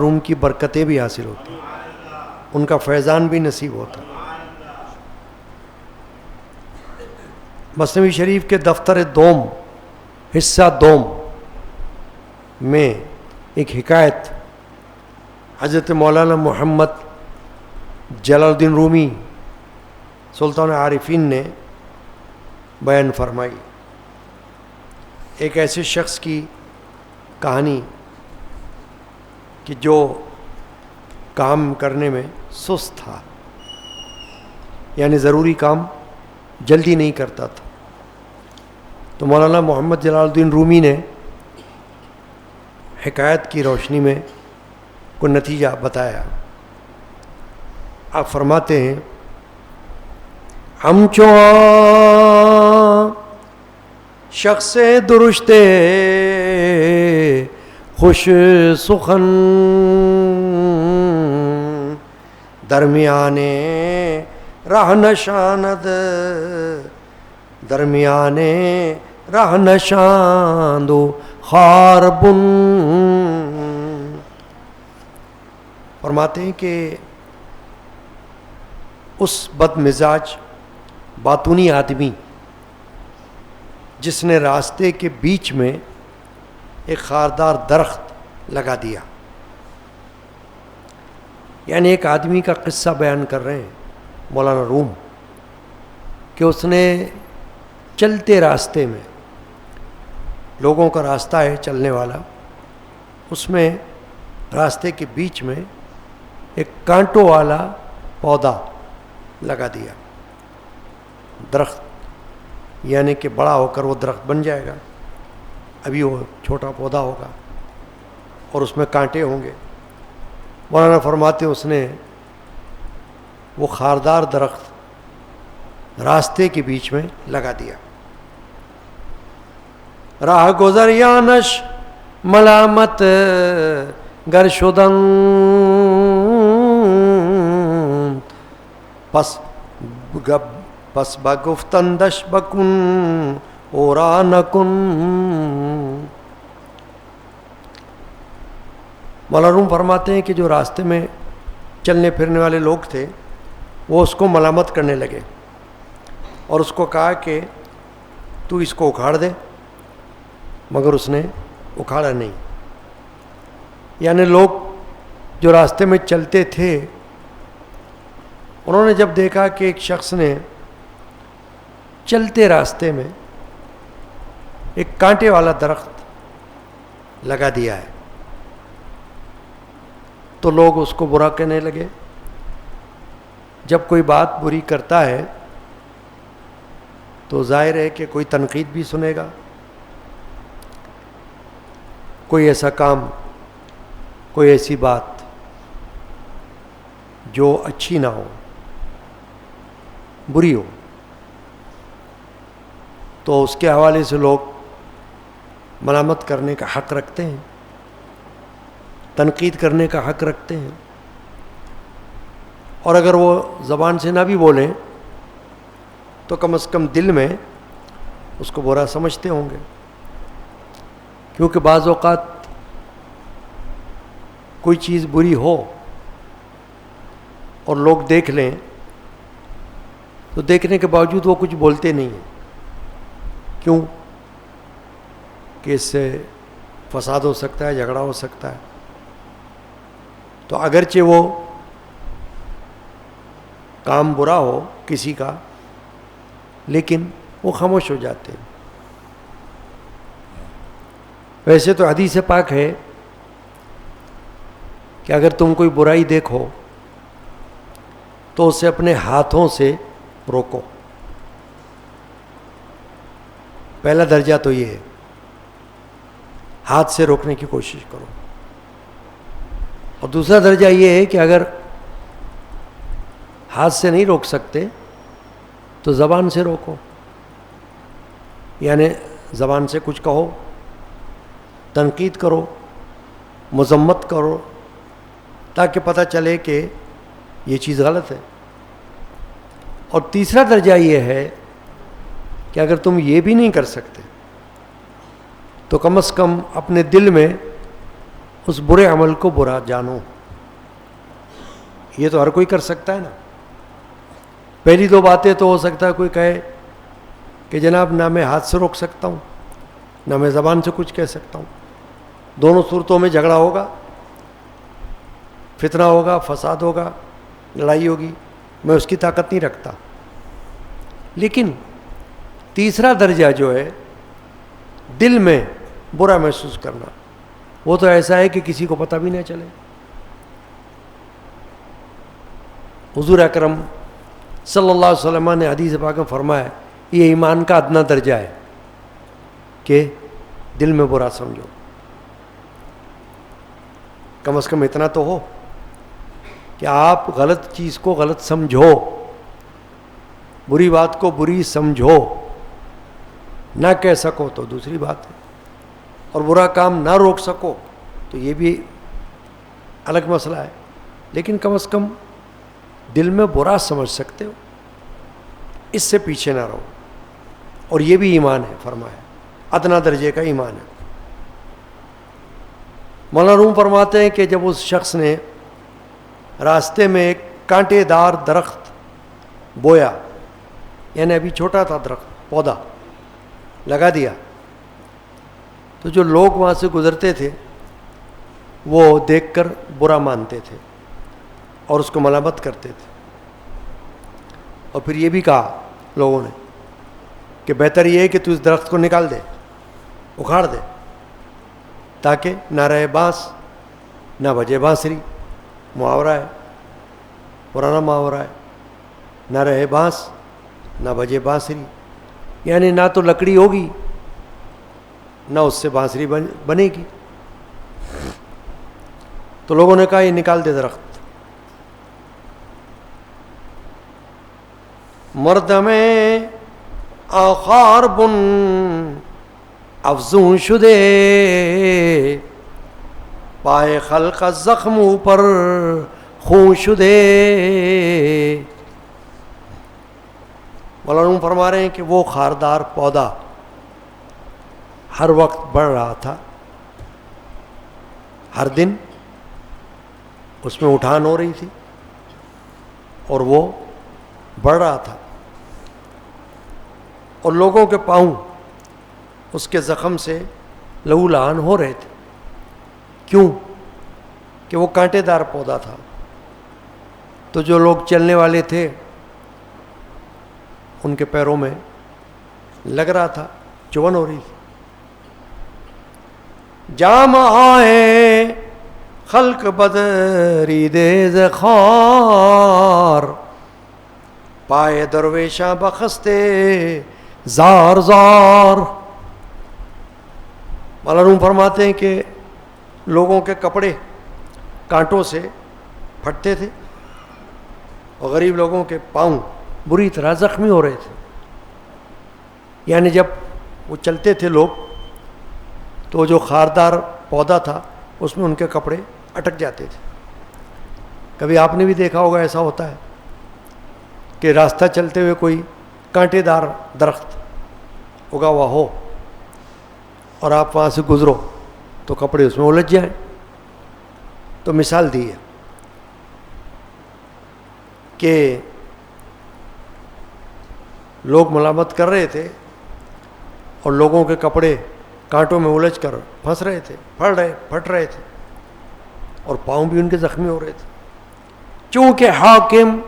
روم کی برکتیں بھی حاصل ہوتی ہیں، ان کا فیضان بھی نصیب ہوتا ہے۔ مثنوی شریف کے دفتر دوم حصہ دوم میں ایک حکایت حضرت مولانا محمد جلال الدین رومی سلطان عارفین نے بیان فرمائی۔ ایک ایسے شخص کی کہانی کہ جو کام کرنے میں سست تھا، یعنی ضروری کام جلدی نہیں کرتا تھا، تو مولانا محمد جلال الدین رومی نے حکایت کی روشنی میں کوئی نتیجہ بتایا۔ آپ فرماتے ہیں، ہم چون شخص درشتے خوش سخن درمیانے راہ نشاند، درمیانے راہ نشاند و خار بن۔ فرماتے ہیں کہ اس بد مزاج باطونی آدمی جس نے راستے کے بیچ میں ایک خاردار درخت لگا دیا، یعنی ایک آدمی کا قصہ بیان کر رہے ہیں مولانا روم کہ اس نے چلتے راستے میں، لوگوں کا راستہ ہے چلنے والا، اس میں راستے کے بیچ میں ایک کانٹوں والا پودا لگا دیا، درخت، یعنی کہ بڑا ہو کر وہ درخت بن جائے گا، ابھی وہ چھوٹا پودا ہوگا اور اس میں کانٹے ہوں گے۔ مولانا فرماتے اس نے وہ خاردار درخت راستے کے بیچ میں لگا دیا۔ راہ گزر یانش ملامت گر شدن، پس بگفتندش بکن اورا نکن۔ مولانا روم فرماتے ہیں کہ جو راستے میں چلنے پھرنے والے لوگ تھے وہ اس کو ملامت کرنے لگے اور اس کو کہا کہ تو اس کو اکھاڑ دے، مگر اس نے اکھاڑا نہیں۔ یعنی لوگ جو راستے میں چلتے تھے انہوں نے جب دیکھا کہ ایک شخص نے چلتے راستے میں ایک کانٹے والا درخت لگا دیا ہے تو لوگ اس کو برا کہنے لگے۔ جب کوئی بات بری کرتا ہے تو ظاہر ہے کہ کوئی تنقید بھی سنے گا، کوئی ایسا کام، کوئی ایسی بات جو اچھی نہ ہو، بری ہو، تو اس کے حوالے سے لوگ ملامت کرنے کا حق رکھتے ہیں، تنقید کرنے کا حق رکھتے ہیں، اور اگر وہ زبان سے نہ بھی بولیں تو کم از کم دل میں اس کو برا سمجھتے ہوں گے، کیونکہ بعض اوقات کوئی چیز بری ہو اور لوگ دیکھ لیں تو دیکھنے کے باوجود وہ کچھ بولتے نہیں ہیں، کیوں کہ اس سے فساد ہو سکتا ہے، جھگڑا ہو سکتا ہے، تو اگرچہ وہ کام برا ہو کسی کا لیکن وہ خاموش ہو جاتے ہیں۔ ویسے تو حدیث پاک ہے کہ اگر تم کوئی برائی دیکھو تو اسے اپنے ہاتھوں سے روکو۔ پہلا درجہ تو یہ ہے، ہاتھ سے روکنے کی کوشش کرو، اور دوسرا درجہ یہ ہے کہ اگر ہاتھ سے نہیں روک سکتے تو زبان سے روکو، یعنی زبان سے کچھ کہو، تنقید کرو، مذمت کرو، تاکہ پتہ چلے کہ یہ چیز غلط ہے۔ اور تیسرا درجہ یہ ہے کہ اگر تم یہ بھی نہیں کر سکتے تو کم از کم اپنے دل میں اس برے عمل کو برا جانو. یہ تو ہر کوئی کر سکتا ہے نا. پہلی دو باتیں تو ہو سکتا ہے کوئی کہے کہ جناب نہ میں ہاتھ سے روک سکتا ہوں نہ میں زبان سے کچھ کہہ سکتا ہوں. دونوں صورتوں میں جھگڑا ہوگا, فتنہ ہوگا, فساد ہوگا, لڑائی ہوگی, میں اس کی طاقت نہیں رکھتا. لیکن تیسرا درجہ جو ہے دل میں برا محسوس کرنا, وہ تو ایسا ہے کہ کسی کو پتہ بھی نہ چلے. حضور اکرم صلی اللہ علیہ وسلم نے حدیث پاک میں فرمایا یہ ایمان کا ادنا درجہ ہے کہ دل میں برا سمجھو. کم از کم اتنا تو ہو کہ آپ غلط چیز کو غلط سمجھو, بری بات کو بری سمجھو. نہ کہہ سکو تو دوسری بات ہے, اور برا کام نہ روک سکو تو یہ بھی الگ مسئلہ ہے. لیکن کم از کم دل میں برا سمجھ سکتے ہو, اس سے پیچھے نہ رہو. اور یہ بھی ایمان ہے, فرمایا ادنا درجے کا ایمان ہے. مولانا روم فرماتے ہیں کہ جب اس شخص نے راستے میں ایک کانٹے دار درخت بویا, یعنی ابھی چھوٹا تھا درخت, پودا لگا دیا, تو جو لوگ وہاں سے گزرتے تھے وہ دیکھ کر برا مانتے تھے اور اس کو ملامت کرتے تھے. اور پھر یہ بھی کہا لوگوں نے کہ بہتر یہ ہے کہ تو اس درخت کو نکال دے, اکھاڑ دے, تاکہ نہ رہے بانس نہ بجے بانسری. محاورہ ہے, پرانا محاورہ ہے, نہ رہے بانس نہ بجے بانسری, یعنی نہ تو لکڑی ہوگی نہ اس سے بانسری بنے گی. تو لوگوں نے کہا یہ نکال دے درخت. مردم آخار بن افزون شدے, پائے خلق زخم پر خون شدے. مولانا فرما رہے ہیں کہ وہ خاردار پودا ہر وقت بڑھ رہا تھا, ہر دن اس میں اٹھان ہو رہی تھی اور وہ بڑھ رہا تھا, اور لوگوں کے پاؤں اس کے زخم سے لہو لہان ہو رہے تھے. کیوں؟ کہ وہ کانٹے دار پودا تھا. تو جو لوگ چلنے والے تھے ان کے پیروں میں لگ رہا تھا, چبھن ہو رہی تھی. جام آئے خلق بدری دے خار, پائے درویشاں بخستے زار زار. مولانا فرماتے ہیں کہ لوگوں کے کپڑے کانٹوں سے پھٹتے تھے اور غریب لوگوں کے پاؤں بری طرح زخمی ہو رہے تھے. یعنی جب وہ چلتے تھے لوگ تو جو خاردار پودا تھا اس میں ان کے کپڑے اٹک جاتے تھے. کبھی آپ نے بھی دیکھا ہوگا ایسا ہوتا ہے کہ راستہ چلتے ہوئے کوئی کانٹے دار درخت اگا ہوا ہو اور آپ وہاں سے گزرو تو کپڑے اس میں الجھ جائیں. تو مثال دی ہے کہ لوگ ملامت کر رہے تھے اور لوگوں کے کپڑے کانٹوں میں الجھ کر پھنس رہے تھے, پھٹ رہے تھے, اور پاؤں بھی ان کے زخمی ہو رہے تھے. چونکہ حاکم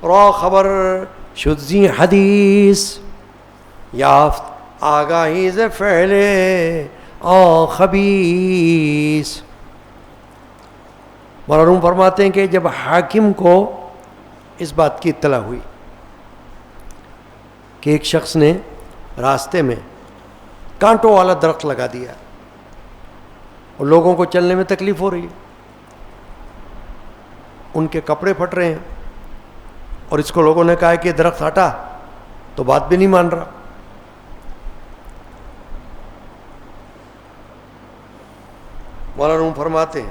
را خبر شد زی حدیث, یافت آگاہی ز فعل خبیث. مولانا فرماتے ہیں کہ جب حاکم کو اس بات کی اطلاع ہوئی کہ ایک شخص نے راستے میں کانٹوں والا درخت لگا دیا اور لوگوں کو چلنے میں تکلیف ہو رہی ہے, ان کے کپڑے پھٹ رہے ہیں, اور اس کو لوگوں نے کہا کہ یہ درخت ہٹا, تو بات بھی نہیں مان رہا. مولانا فرماتے ہیں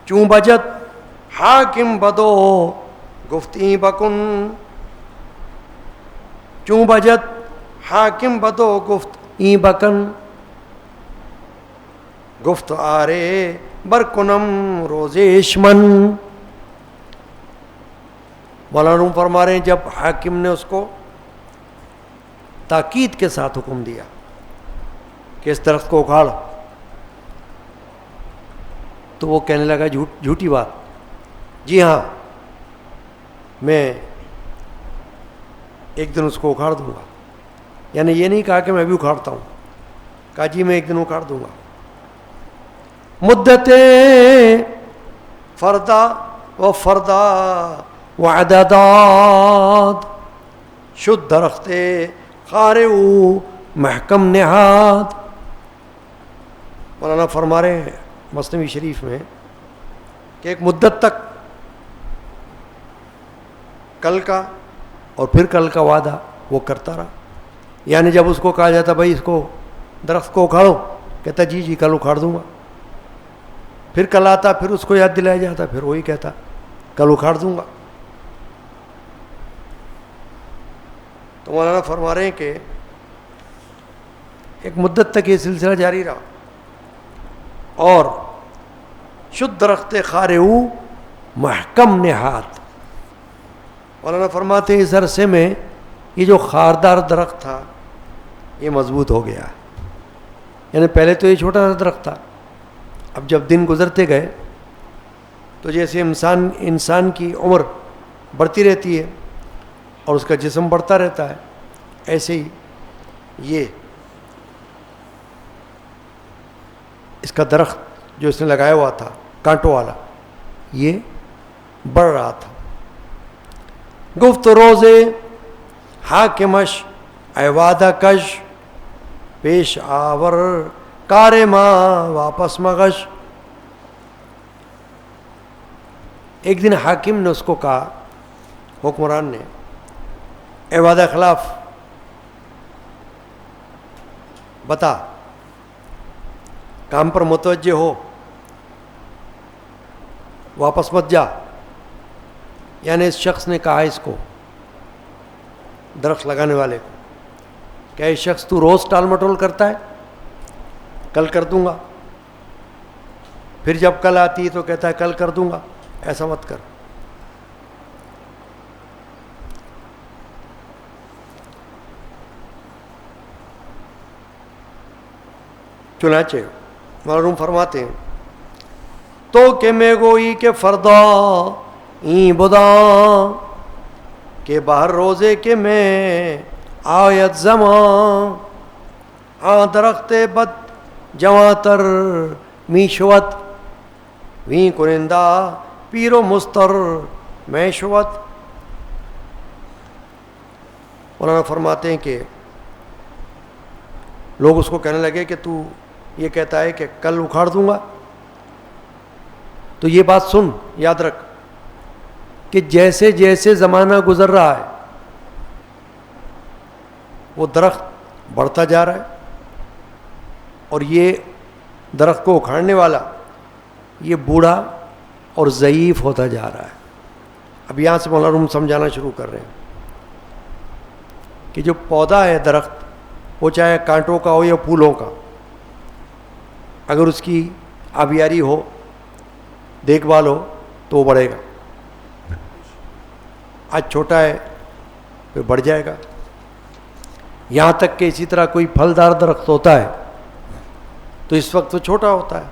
چوں بجت حاکم بدو گفتی بکن, چوں بجت حاکم بدو گفت ای بکن, گفت آرے برکنم روزیشمن. مولانا روم فرما رہے ہیں جب حاکم نے اس کو تاکید کے ساتھ حکم دیا کہ اس درخت کو اکھاڑ، تو وہ کہنے لگا جھوٹی بات، جی ہاں میں ایک دن اس کو اکھاڑ دوں گا. یعنی یہ نہیں کہا کہ میں بھی اکھاڑتا ہوں، کہا جی میں ایک دن اکھاڑ دوں گا. مدت فردا و فردا و عدداد شد درخت خارعو محکم نہاد. مولانا فرما رہے ہیں مثنوی شریف میں کہ ایک مدت تک کل کا اور پھر کل کا وعدہ وہ کرتا رہا. یعنی جب اس کو کہا جاتا بھائی اس کو درخت کو اکھاڑو، کہتا جی جی کل اکھاڑ دوں گا. پھر کل آتا، پھر اس کو یاد دلایا جاتا، پھر وہی کہتا کل اکھاڑ دوں گا. تو مولانا فرما رہے ہیں کہ ایک مدت تک یہ سلسلہ جاری رہا اور شد درخت خارعو محکم نہاد. مولانا فرماتے ہیں اس عرصے میں یہ جو خاردار درخت تھا یہ مضبوط ہو گیا. یعنی پہلے تو یہ چھوٹا سا درخت تھا، اب جب دن گزرتے گئے تو جیسے انسان کی عمر بڑھتی رہتی ہے اور اس کا جسم بڑھتا رہتا ہے، ایسے ہی یہ اس کا درخت جو اس نے لگایا ہوا تھا کانٹوں والا یہ بڑھ رہا تھا. گفت روزے حاکمش اے وعدہ کش پیش آور کار ماں واپس مغش. ایک دن حاکم نے اس کو کہا، حکمران نے، اے وعدہ خلاف بتا، کام پر متوجہ ہو، واپس مت جا. یعنی اس شخص نے کہا اس کو، درخت لگانے والے کو، کیا یہ شخص تو روز ٹال مٹول کرتا ہے، کل کر دوں گا، پھر جب کل آتی ہے تو کہتا ہے کل کر دوں گا، ایسا مت کر. چنانچہ معلوم فرماتے ہیں تو کہ میں گوئی کہ فردا این بدا کہ باہر روزے کے میں آیت زمان آ درخت بد جواتر می شوت ویں کنندہ پیر و مستر میں شوت. مولانا فرماتے ہیں کہ لوگ اس کو کہنے لگے کہ تو یہ کہتا ہے کہ کل اکھاڑ دوں گا. تو یہ بات سن، یاد رکھ کہ جیسے جیسے زمانہ گزر رہا ہے وہ درخت بڑھتا جا رہا ہے اور یہ درخت کو اکھاڑنے والا یہ بوڑھا اور ضعیف ہوتا جا رہا ہے. اب یہاں سے مولانا روم سمجھانا شروع کر رہے ہیں کہ جو پودا ہے درخت، وہ چاہے کانٹوں کا ہو یا پھولوں کا، اگر اس کی آبیاری ہو، دیکھ بھال ہو تو وہ بڑھے گا. آج چھوٹا ہے پھر بڑھ جائے گا. یہاں تک کہ اسی طرح کوئی پھلدار درخت ہوتا ہے تو اس وقت تو چھوٹا ہوتا ہے،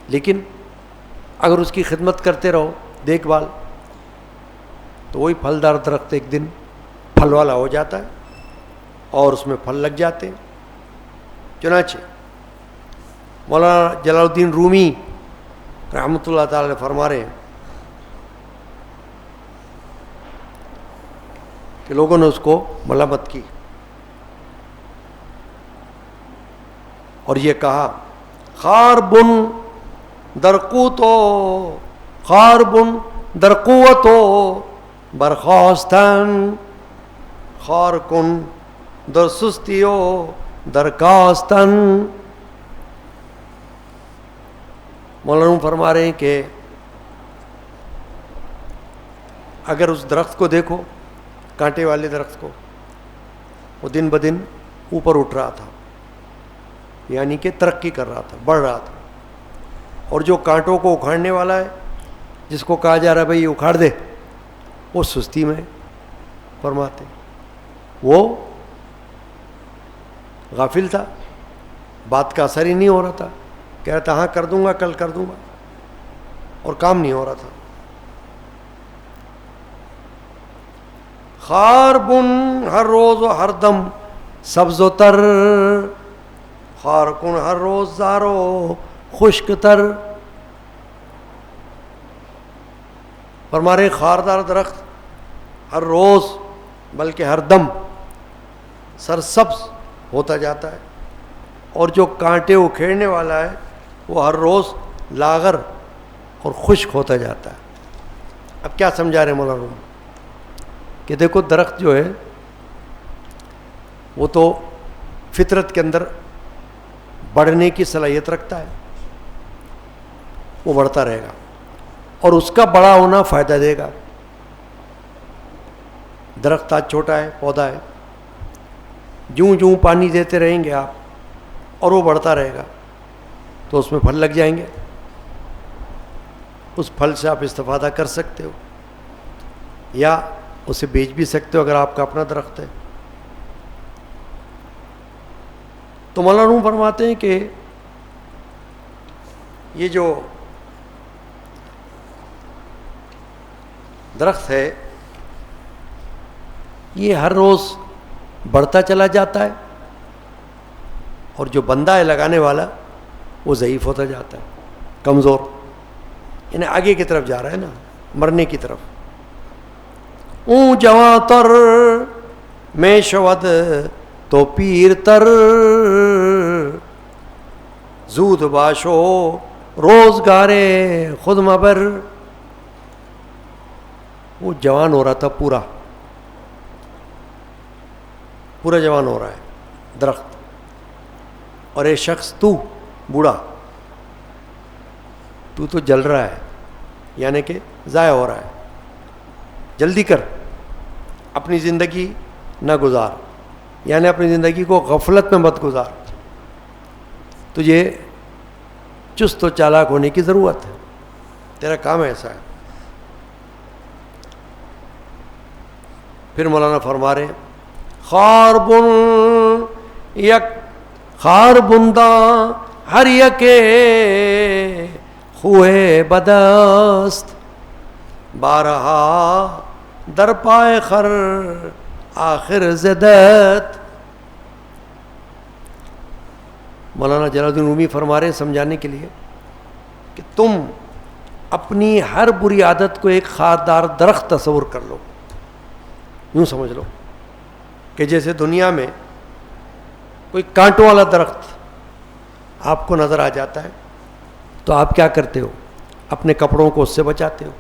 لیکن اگر اس کی خدمت کرتے رہو، دیکھ بھال، تو وہی پھلدار درخت ایک دن پھل والا ہو جاتا ہے اور اس میں پھل لگ جاتے ہیں. چنانچہ مولانا جلال الدین رومی رحمۃ اللہ تعالی نے فرما رہے ہیں کہ لوگوں نے اس کو ملامت کی اور یہ کہا خاربن درقوتو خاربن درقوتو برخواستن خارکن در سستیو درکاستن. مولانا فرما رہے ہیں کہ اگر اس درخت کو دیکھو، کانٹے والے درخت کو، وہ دن بدن اوپر اٹھ رہا تھا، یعنی کہ ترقی کر رہا تھا، بڑھ رہا تھا، اور جو کانٹوں کو اکھاڑنے والا ہے، جس کو کہا جا رہا ہے بھائی اکھاڑ دے، وہ سستی میں فرماتے، وہ غافل تھا، بات کا اثر ہی نہیں ہو رہا تھا، کہہ رہا تھا ہاں کر دوں گا، کل کر دوں گا، اور کام نہیں ہو رہا تھا۔ خار بن ہر روز و ہر دم سبز و تر، خار کن ہر روز زارو خشک تر۔ فرما رہے خاردار درخت ہر روز بلکہ ہر دم سرسبز ہوتا جاتا ہے، اور جو کانٹے اکھیڑنے والا ہے وہ ہر روز لاغر اور خشک ہوتا جاتا ہے۔ اب کیا سمجھا رہے مولانا روم کہ دیکھو درخت جو ہے وہ تو فطرت کے اندر بڑھنے کی صلاحیت رکھتا ہے، وہ بڑھتا رہے گا اور اس کا بڑا ہونا فائدہ دے گا۔ درخت آج چھوٹا ہے، پودا ہے، جوں جوں پانی دیتے رہیں گے آپ اور وہ بڑھتا رہے گا تو اس میں پھل لگ جائیں گے، اس پھل سے آپ استفادہ کر سکتے ہو یا اسے بیچ بھی سکتے ہو اگر آپ کا اپنا درخت ہے۔ تو مولانا روم فرماتے ہیں کہ یہ جو درخت ہے یہ ہر روز بڑھتا چلا جاتا ہے، اور جو بندہ ہے لگانے والا وہ ضعیف ہوتا جاتا ہے، کمزور، یعنی آگے کی طرف جا رہا ہے نا، مرنے کی طرف۔ اون جواں تر میں شود تو پیر تر، زود باشو روزگارے خود مبر۔ وہ جوان ہو رہا تھا، پورا جوان ہو رہا ہے درخت، اور ایک شخص تو بوڑھا، تو جل رہا ہے، یعنی کہ ضائع ہو رہا ہے۔ جلدی کر، اپنی زندگی نہ گزار، یعنی اپنی زندگی کو غفلت میں مت گزار، تجھے چست و چالاک ہونے کی ضرورت ہے، تیرا کام ایسا ہے۔ پھر مولانا فرما رہے خار بن یک خار بندہ ہر یکے خوئے بدست، بارہا در پائے خر آخر زدت۔ مولانا جلال الدین رومی فرما رہے ہیں سمجھانے کے لیے کہ تم اپنی ہر بری عادت کو ایک خاردار درخت تصور کر لو، یوں سمجھ لو کہ جیسے دنیا میں کوئی کانٹوں والا درخت آپ کو نظر آ جاتا ہے تو آپ کیا کرتے ہو؟ اپنے کپڑوں کو اس سے بچاتے ہو،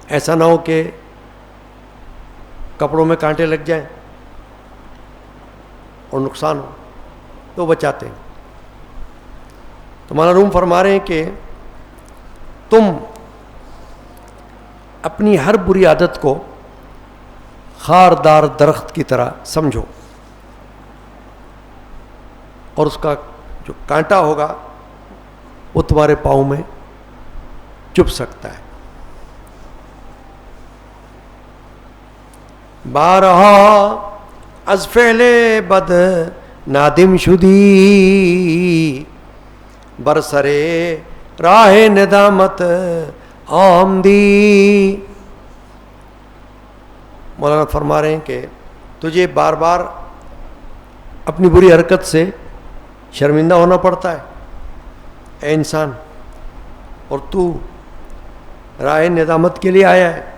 ایسا نہ ہو کہ کپڑوں میں کانٹے لگ جائیں اور نقصان ہو، تو بچاتے ہیں۔ تو مولانا روم فرما رہے ہیں کہ تم اپنی ہر بری عادت کو خاردار درخت کی طرح سمجھو، اور اس کا جو کانٹا ہوگا وہ تمہارے پاؤں میں چبھ سکتا ہے۔ بارہا از فعل بد نادم شدی، برسرے راہ ندامت آمدی۔ مولانا فرما رہے ہیں کہ تجھے بار بار اپنی بری حرکت سے شرمندہ ہونا پڑتا ہے اے انسان، اور تو راہ ندامت کے لیے آیا ہے۔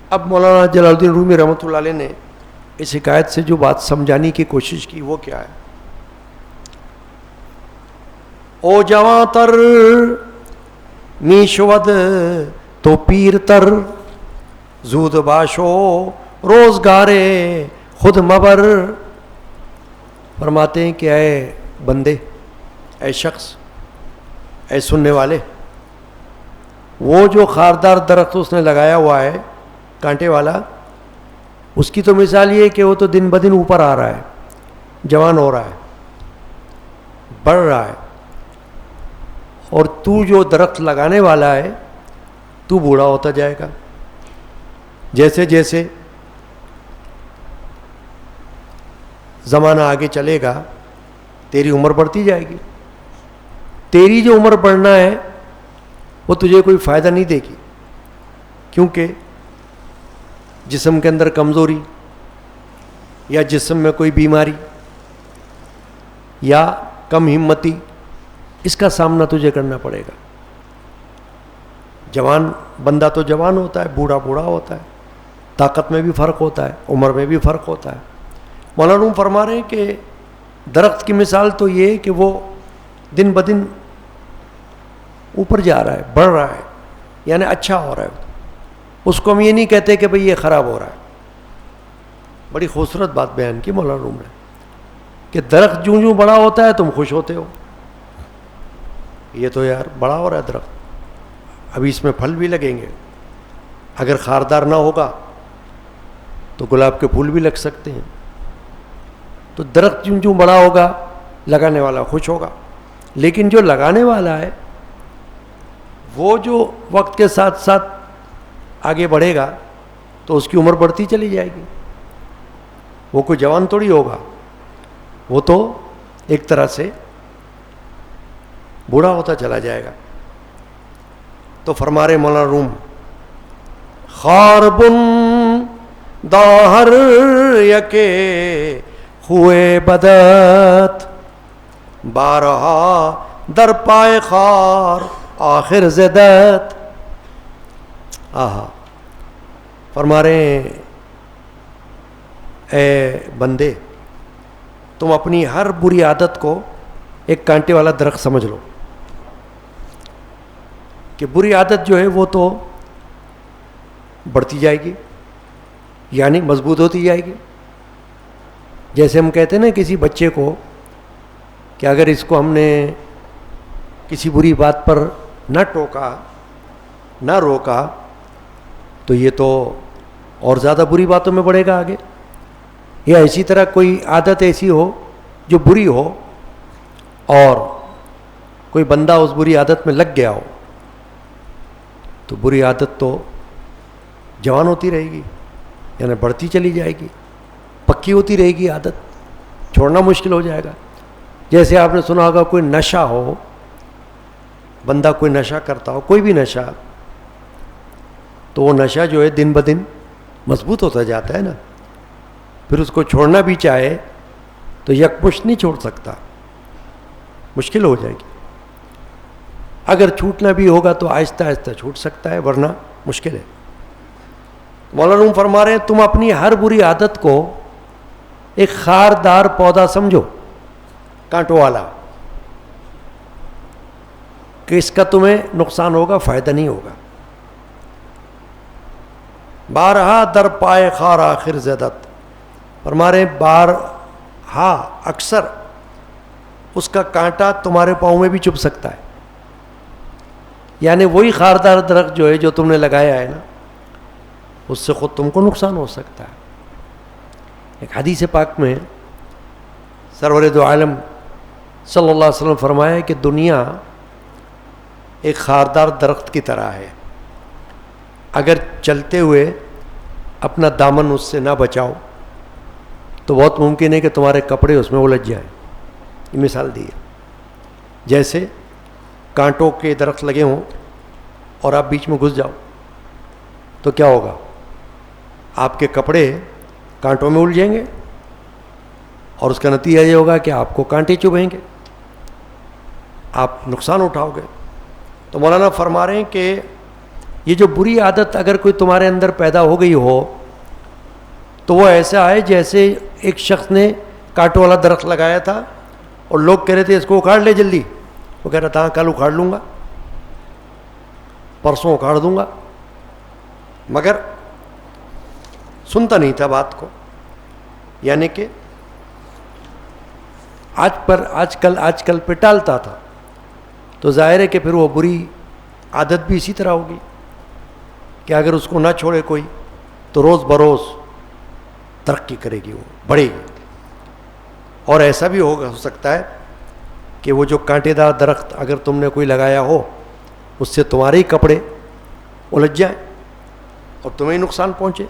اب مولانا جلال الدین رومی رحمۃ اللہ علیہ نے اس حکایت سے جو بات سمجھانے کی کوشش کی وہ کیا ہے؟ او جواں تر می شود تو پیر تر، زود باشو روزگارے خود مبر۔ فرماتے ہیں کہ اے بندے، اے شخص، اے سننے والے، وہ جو خاردار درخت اس نے لگایا ہوا ہے کانٹے والا، اس کی تو مثال یہ ہے کہ وہ تو دن بدن اوپر آ رہا ہے، جوان ہو رہا ہے، بڑھ رہا ہے، اور تو جو درخت لگانے والا ہے تو بوڑھا ہوتا جائے گا. جیسے جیسے زمانہ آگے چلے گا تیری عمر بڑھتی جائے گی. تیری جو عمر بڑھنا ہے وہ تجھے کوئی فائدہ نہیں دے گی، کیونکہ جسم کے اندر کمزوری یا جسم میں کوئی بیماری یا کم ہمتی، اس کا سامنا تجھے کرنا پڑے گا. جوان بندہ تو جوان ہوتا ہے، بوڑھا بوڑھا ہوتا ہے، طاقت میں بھی فرق ہوتا ہے، عمر میں بھی فرق ہوتا ہے. مولانا روم فرما رہے ہیں کہ درخت کی مثال تو یہ ہے کہ وہ دن بدن اوپر جا رہا ہے، بڑھ رہا ہے، یعنی اچھا ہو رہا ہے. اس کو ہم یہ نہیں کہتے کہ بھئی یہ خراب ہو رہا ہے. بڑی خوبصورت بات بیان کی مولانا روم نے کہ درخت جوں جوں بڑا ہوتا ہے تم خوش ہوتے ہو، یہ تو یار بڑا ہو رہا ہے درخت، ابھی اس میں پھل بھی لگیں گے، اگر خاردار نہ ہوگا تو گلاب کے پھول بھی لگ سکتے ہیں. تو درخت جوں جوں بڑا ہوگا لگانے والا خوش ہوگا. لیکن جو لگانے والا ہے وہ جو وقت کے ساتھ ساتھ آگے بڑھے گا تو اس کی عمر بڑھتی چلی جائے گی. وہ کوئی جوان تھوڑی ہوگا، وہ تو ایک طرح سے بوڑھا ہوتا چلا جائے گا. تو فرما رہے مولانا روم، خاربن داہر یکے ہوئے بدت بارہا در پائے خار آخر زدت. آہا، فرما رہے ہیں اے بندے، تم اپنی ہر بری عادت کو ایک کانٹے والا درخت سمجھ لو کہ بری عادت جو ہے وہ تو بڑھتی جائے گی، یعنی مضبوط ہوتی جائے گی. جیسے ہم کہتے ہیں نا کسی بچے کو کہ اگر اس کو ہم نے کسی بری بات پر نہ ٹوکا، نہ روکا، تو یہ تو اور زیادہ بری باتوں میں بڑھے گا آگے. یا اسی طرح کوئی عادت ایسی ہو جو بری ہو اور کوئی بندہ اس بری عادت میں لگ گیا ہو، تو بری عادت تو جوان ہوتی رہے گی، یعنی بڑھتی چلی جائے گی، پکی ہوتی رہے گی عادت، چھوڑنا مشکل ہو جائے گا. جیسے آپ نے سنا ہوگا کوئی نشہ ہو، بندہ کوئی نشہ کرتا ہو، کوئی بھی نشہ، تو وہ نشہ جو ہے دن بدن مضبوط ہوتا جاتا ہے نا. پھر اس کو چھوڑنا بھی چاہے تو یکمشت نہیں چھوڑ سکتا، مشکل ہو جائے گی. اگر چھوٹنا بھی ہوگا تو آہستہ آہستہ چھوٹ سکتا ہے، ورنہ مشکل ہے. مولانا روم فرما رہے ہیں تم اپنی ہر بری عادت کو ایک خاردار پودا سمجھو، کانٹوں والا، کہ اس کا تمہیں نقصان ہوگا، فائدہ نہیں ہوگا. بارہا در پائے خار آخر زدت، فرما رہے ہیں بارہا، اکثر اس کا کانٹا تمہارے پاؤں میں بھی چبھ سکتا ہے. یعنی وہی خاردار درخت جو ہے جو تم نے لگایا ہے نا، اس سے خود تم کو نقصان ہو سکتا ہے. ایک حدیث پاک میں سرور دو عالم صلی اللہ علیہ وسلم فرمایا کہ دنیا ایک خاردار درخت کی طرح ہے، اگر چلتے ہوئے اپنا دامن اس سے نہ بچاؤ تو بہت ممکن ہے کہ تمہارے کپڑے اس میں الجھ جائیں. یہ مثال دی ہے. جیسے کانٹوں کے درخت لگے ہوں اور آپ بیچ میں گھس جاؤ تو کیا ہوگا؟ آپ کے کپڑے کانٹوں میں الجھیں گے اور اس کا نتیجہ یہ ہوگا کہ آپ کو کانٹے چبھیں گے، آپ نقصان اٹھاؤ گے. تو مولانا فرما رہے ہیں کہ یہ جو بری عادت اگر کوئی تمہارے اندر پیدا ہو گئی ہو تو وہ ایسا ہے جیسے ایک شخص نے کانٹوں والا درخت لگایا تھا اور لوگ کہہ رہے تھے اس کو اکھاڑ لے جلدی، وہ کہہ رہا تھا کل اکھاڑ لوں گا، پرسوں اکھاڑ دوں گا، مگر سنتا نہیں تھا بات کو. یعنی کہ آج کل پہ ٹالتا تھا. تو ظاہر ہے کہ پھر وہ بری عادت بھی اسی طرح ہوگی کہ اگر اس کو نہ چھوڑے کوئی تو روز بروز ترقی کرے گی، وہ بڑھے گی. اور ایسا بھی ہو سکتا ہے کہ وہ جو کانٹے دار درخت اگر تم نے کوئی لگایا ہو اس سے تمہارے ہی کپڑے الجھ جائیں اور تمہیں نقصان پہنچے.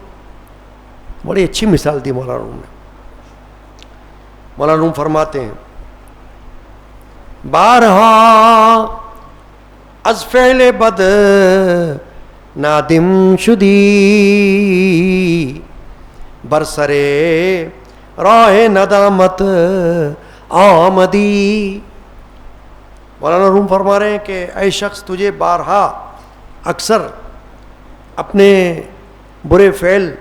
بڑی اچھی مثال دی مولانا روم نے. مولانا روم فرماتے ہیں بارہا از فعل بد نادم شدی برسرے راہ ندامت آمدی. مولانا روم فرما رہے ہیں کہ اے شخص تجھے بارہا اکثر اپنے برے فعل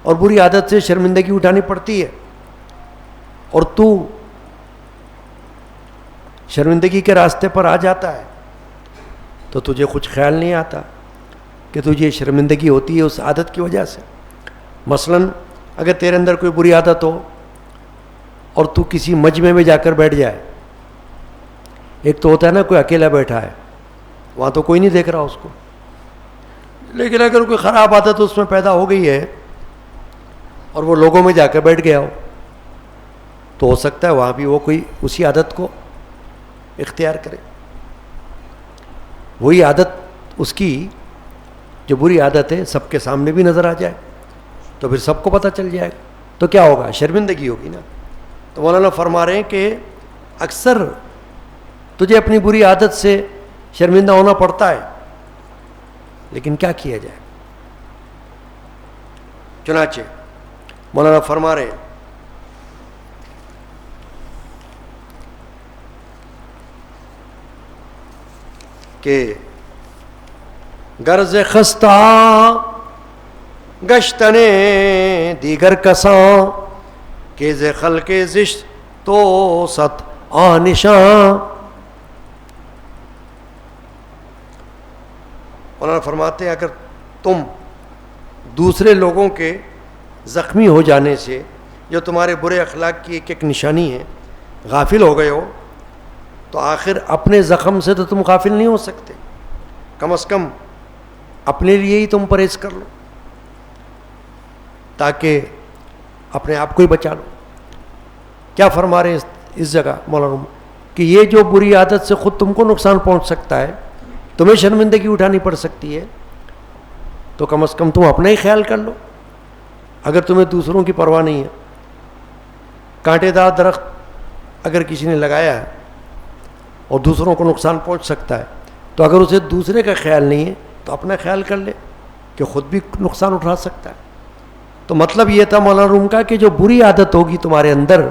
اور بری عادت سے شرمندگی اٹھانی پڑتی ہے، اور تو شرمندگی کے راستے پر آ جاتا ہے تو تجھے کچھ خیال نہیں آتا کہ تجھے شرمندگی ہوتی ہے اس عادت کی وجہ سے. مثلا اگر تیرے اندر کوئی بری عادت ہو اور تو کسی مجمع میں جا کر بیٹھ جائے، ایک تو ہوتا ہے نا کوئی اکیلا بیٹھا ہے وہاں تو کوئی نہیں دیکھ رہا اس کو، لیکن اگر کوئی خراب عادت اس میں پیدا ہو گئی ہے اور وہ لوگوں میں جا کر بیٹھ گیا ہو تو ہو سکتا ہے وہاں بھی وہ کوئی اسی عادت کو اختیار کرے. وہی عادت اس کی جو بری عادت ہے سب کے سامنے بھی نظر آ جائے تو پھر سب کو پتہ چل جائے گا تو کیا ہوگا؟ شرمندگی ہوگی نا. تو مولانا فرما رہے ہیں کہ اکثر تجھے اپنی بری عادت سے شرمندہ ہونا پڑتا ہے، لیکن کیا کیا جائے؟ چنانچہ مولانا فرما رہے ہیں کہ غرض خستہ گشتنے دیگر کساں کہ ز خلق زشت تو ست آنشاں. مولانا فرماتے ہیں اگر تم دوسرے لوگوں کے زخمی ہو جانے سے جو تمہارے برے اخلاق کی ایک ایک نشانی ہے غافل ہو گئے ہو تو آخر اپنے زخم سے تو تم غافل نہیں ہو سکتے. کم از کم اپنے لیے ہی تم پرہیز کر لو تاکہ اپنے آپ کو ہی بچا لو. کیا فرما رہے ہیں اس جگہ مولانا کہ یہ جو بری عادت سے خود تم کو نقصان پہنچ سکتا ہے، تمہیں شرمندگی اٹھانی پڑ سکتی ہے، تو کم از کم تم اپنا ہی خیال کر لو. اگر تمہیں دوسروں کی پرواہ نہیں ہے، کانٹے دار درخت اگر کسی نے لگایا ہے اور دوسروں کو نقصان پہنچ سکتا ہے تو اگر اسے دوسرے کا خیال نہیں ہے تو اپنا خیال کر لے کہ خود بھی نقصان اٹھا سکتا ہے. تو مطلب یہ تھا مولانا روم کا کہ جو بری عادت ہوگی تمہارے اندر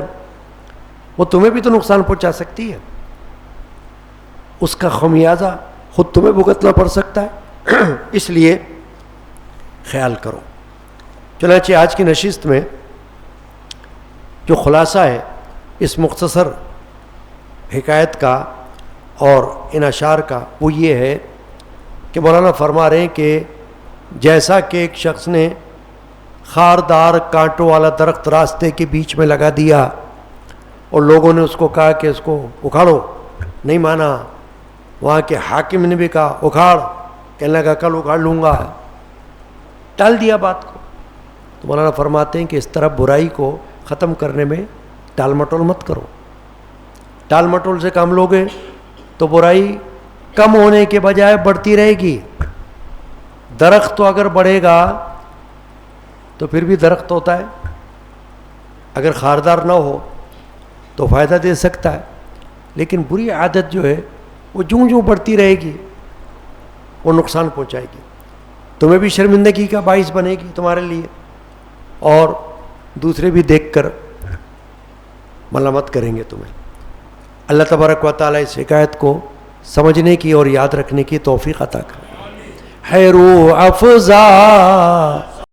وہ تمہیں بھی تو نقصان پہنچا سکتی ہے، اس کا خمیازہ خود تمہیں بھگتنا پڑ سکتا ہے. اس لیے خیال کرو. چنانچہ آج کی نشست میں جو خلاصہ ہے اس مختصر حکایت کا اور ان اشعار کا وہ یہ ہے کہ مولانا فرما رہے ہیں کہ جیسا کہ ایک شخص نے خاردار کانٹوں والا درخت راستے کے بیچ میں لگا دیا اور لوگوں نے اس کو کہا کہ اس کو اکھاڑو، نہیں مانا. وہاں کے حاکم نے بھی کہا اکھاڑ، کہنے لگا کل اکھاڑ لوں گا، ٹال دیا بات کو. تو مولانا فرماتے ہیں کہ اس طرح برائی کو ختم کرنے میں ٹال مٹول مت کرو. ٹال مٹول سے کام لوگے تو برائی کم ہونے کے بجائے بڑھتی رہے گی. درخت تو اگر بڑھے گا تو پھر بھی درخت ہوتا ہے، اگر خاردار نہ ہو تو فائدہ دے سکتا ہے، لیکن بری عادت جو ہے وہ جوں جوں بڑھتی رہے گی وہ نقصان پہنچائے گی. تمہیں بھی شرمندگی کا باعث بنے گی تمہارے لیے، اور دوسرے بھی دیکھ کر ملامت کریں گے تمہیں. اللہ تبارک و تعالیٰ اس حکایت کو سمجھنے کی اور یاد رکھنے کی توفیق عطا کرے. ہے روح افزا